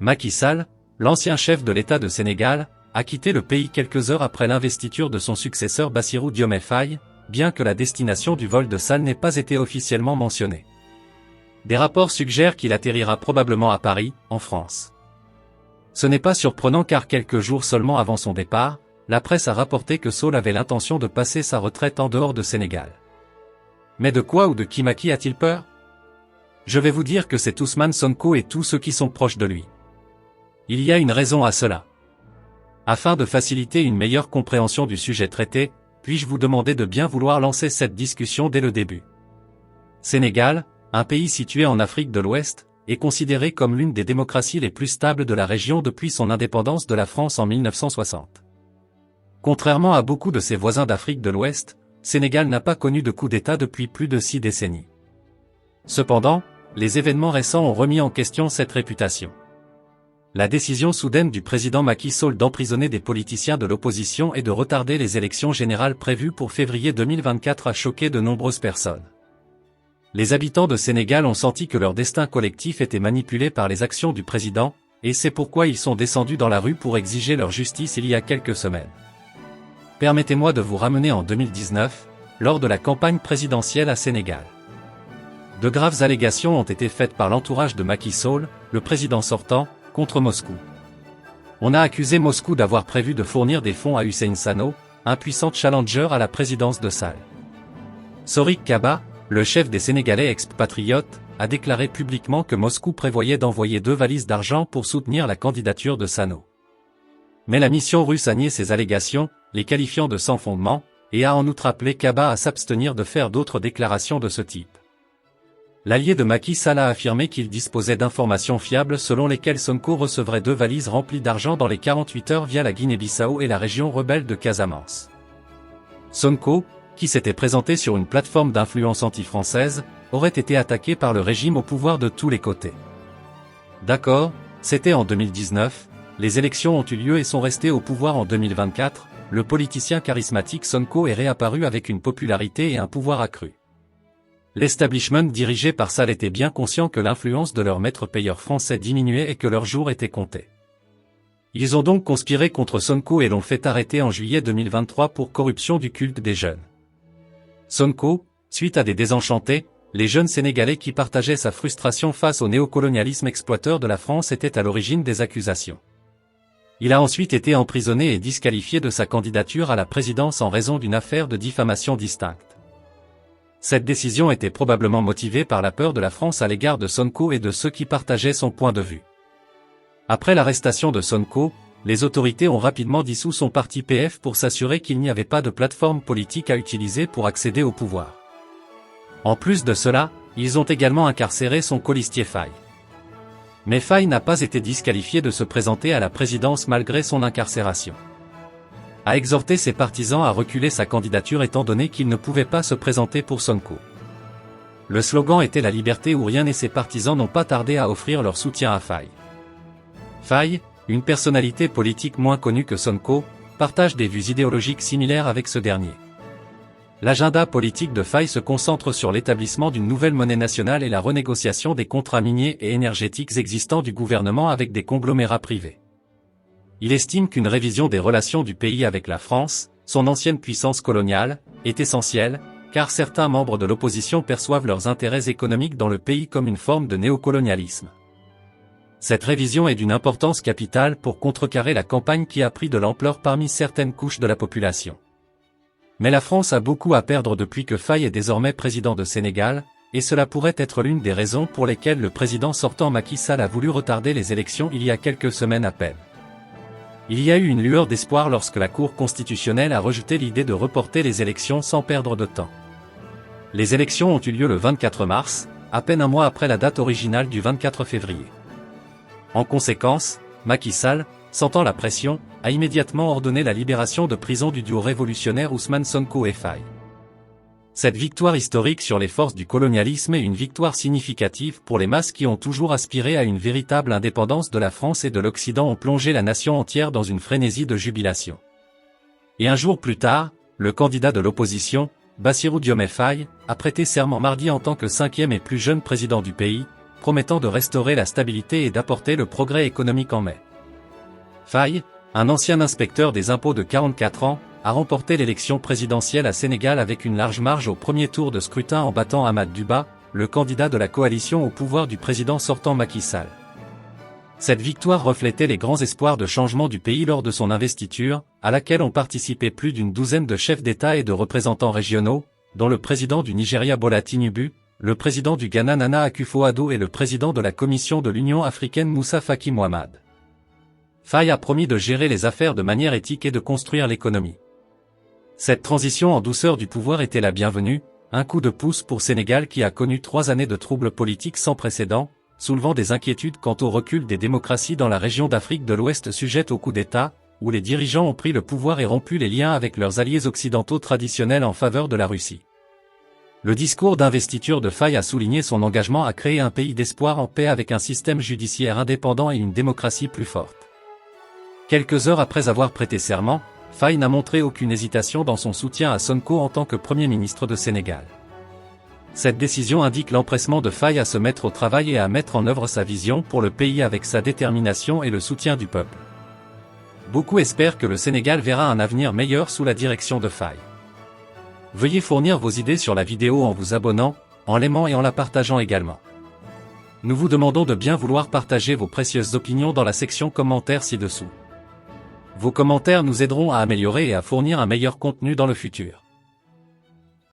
Macky Sall, l'ancien chef de l'État de Sénégal, a quitté le pays quelques heures après l'investiture de son successeur Bassirou Diomaye Faye, bien que la destination du vol de Sall n'ait pas été officiellement mentionnée. Des rapports suggèrent qu'il atterrira probablement à Paris, en France. Ce n'est pas surprenant car quelques jours seulement avant son départ, la presse a rapporté que Sall avait l'intention de passer sa retraite en dehors de Sénégal. Mais de quoi ou de qui Macky a-t-il peur? Je vais vous dire que c'est Ousmane Sonko et tous ceux qui sont proches de lui. Il y a une raison à cela. Afin de faciliter une meilleure compréhension du sujet traité, puis-je vous demander de bien vouloir lancer cette discussion dès le début. Sénégal, un pays situé en Afrique de l'Ouest, est considéré comme l'une des démocraties les plus stables de la région depuis son indépendance de la France en 1960. Contrairement à beaucoup de ses voisins d'Afrique de l'Ouest, Sénégal n'a pas connu de coup d'État depuis plus de 6 décennies. Cependant, les événements récents ont remis en question cette réputation. La décision soudaine du président Macky Sall d'emprisonner des politiciens de l'opposition et de retarder les élections générales prévues pour février 2024 a choqué de nombreuses personnes. Les habitants de Sénégal ont senti que leur destin collectif était manipulé par les actions du président, et c'est pourquoi ils sont descendus dans la rue pour exiger leur justice il y a quelques semaines. Permettez-moi de vous ramener en 2019, lors de la campagne présidentielle à Sénégal. De graves allégations ont été faites par l'entourage de Macky Sall, le président sortant, contre Moscou. On a accusé Moscou d'avoir prévu de fournir des fonds à Hussein Sano, un puissant challenger à la présidence de Sall. Sorik Kaba, le chef des Sénégalais expatriotes, a déclaré publiquement que Moscou prévoyait d'envoyer 2 valises d'argent pour soutenir la candidature de Sano. Mais la mission russe a nié ces allégations, les qualifiant de sans fondement, et a en outre appelé Kaba à s'abstenir de faire d'autres déclarations de ce type. L'allié de Macky Sall a affirmé qu'il disposait d'informations fiables selon lesquelles Sonko recevrait 2 valises remplies d'argent dans les 48 heures via la Guinée-Bissau et la région rebelle de Casamance. Sonko, qui s'était présenté sur une plateforme d'influence anti-française, aurait été attaqué par le régime au pouvoir de tous les côtés. D'accord, c'était en 2019, les élections ont eu lieu et sont restées au pouvoir en 2024, le politicien charismatique Sonko est réapparu avec une popularité et un pouvoir accru. L'establishment dirigé par Sall était bien conscient que l'influence de leur maître payeur français diminuait et que leur jour était compté. Ils ont donc conspiré contre Sonko et l'ont fait arrêter en juillet 2023 pour corruption du culte des jeunes. Sonko, suite à des désenchantés, les jeunes Sénégalais qui partageaient sa frustration face au néocolonialisme exploiteur de la France étaient à l'origine des accusations. Il a ensuite été emprisonné et disqualifié de sa candidature à la présidence en raison d'une affaire de diffamation distincte. Cette décision était probablement motivée par la peur de la France à l'égard de Sonko et de ceux qui partageaient son point de vue. Après l'arrestation de Sonko, les autorités ont rapidement dissous son parti PF pour s'assurer qu'il n'y avait pas de plateforme politique à utiliser pour accéder au pouvoir. En plus de cela, ils ont également incarcéré son colistier Faye. Mais Faye n'a pas été disqualifié de se présenter à la présidence malgré son incarcération. A exhorté ses partisans à reculer sa candidature étant donné qu'il ne pouvait pas se présenter pour Sonko. Le slogan était la liberté ou rien et ses partisans n'ont pas tardé à offrir leur soutien à Faye. Faye, une personnalité politique moins connue que Sonko, partage des vues idéologiques similaires avec ce dernier. L'agenda politique de Faye se concentre sur l'établissement d'une nouvelle monnaie nationale et la renégociation des contrats miniers et énergétiques existants du gouvernement avec des conglomérats privés. Il estime qu'une révision des relations du pays avec la France, son ancienne puissance coloniale, est essentielle, car certains membres de l'opposition perçoivent leurs intérêts économiques dans le pays comme une forme de néocolonialisme. Cette révision est d'une importance capitale pour contrecarrer la campagne qui a pris de l'ampleur parmi certaines couches de la population. Mais la France a beaucoup à perdre depuis que Faye est désormais président de Sénégal, et cela pourrait être l'une des raisons pour lesquelles le président sortant Macky Sall a voulu retarder les élections il y a quelques semaines à peine. Il y a eu une lueur d'espoir lorsque la Cour constitutionnelle a rejeté l'idée de reporter les élections sans perdre de temps. Les élections ont eu lieu le 24 mars, à peine un mois après la date originale du 24 février. En conséquence, Macky Sall, sentant la pression, a immédiatement ordonné la libération de prison du duo révolutionnaire Ousmane Sonko et Faye. Cette victoire historique sur les forces du colonialisme est une victoire significative pour les masses qui ont toujours aspiré à une véritable indépendance de la France et de l'Occident ont plongé la nation entière dans une frénésie de jubilation. Et un jour plus tard, le candidat de l'opposition, Bassirou Diomaye Faye, a prêté serment mardi en tant que 5e et plus jeune président du pays, promettant de restaurer la stabilité et d'apporter le progrès économique en mai. Faye, un ancien inspecteur des impôts de 44 ans, a remporté l'élection présidentielle à Sénégal avec une large marge au premier tour de scrutin en battant Ahmad Duba, le candidat de la coalition au pouvoir du président sortant Macky Sall. Cette victoire reflétait les grands espoirs de changement du pays lors de son investiture, à laquelle ont participé plus d'une douzaine de chefs d'État et de représentants régionaux, dont le président du Nigeria Bola Tinubu, le président du Ghana Nana Akufo-Addo et le président de la Commission de l'Union africaine Moussa Faki Mohamed. Faye a promis de gérer les affaires de manière éthique et de construire l'économie. Cette transition en douceur du pouvoir était la bienvenue, un coup de pouce pour Sénégal qui a connu 3 années de troubles politiques sans précédent, soulevant des inquiétudes quant au recul des démocraties dans la région d'Afrique de l'Ouest sujette au coup d'État, où les dirigeants ont pris le pouvoir et rompu les liens avec leurs alliés occidentaux traditionnels en faveur de la Russie. Le discours d'investiture de Faye a souligné son engagement à créer un pays d'espoir en paix avec un système judiciaire indépendant et une démocratie plus forte. Quelques heures après avoir prêté serment, Faye n'a montré aucune hésitation dans son soutien à Sonko en tant que Premier ministre de Sénégal. Cette décision indique l'empressement de Faye à se mettre au travail et à mettre en œuvre sa vision pour le pays avec sa détermination et le soutien du peuple. Beaucoup espèrent que le Sénégal verra un avenir meilleur sous la direction de Faye. Veuillez fournir vos idées sur la vidéo en vous abonnant, en l'aimant et en la partageant également. Nous vous demandons de bien vouloir partager vos précieuses opinions dans la section commentaires ci-dessous. Vos commentaires nous aideront à améliorer et à fournir un meilleur contenu dans le futur.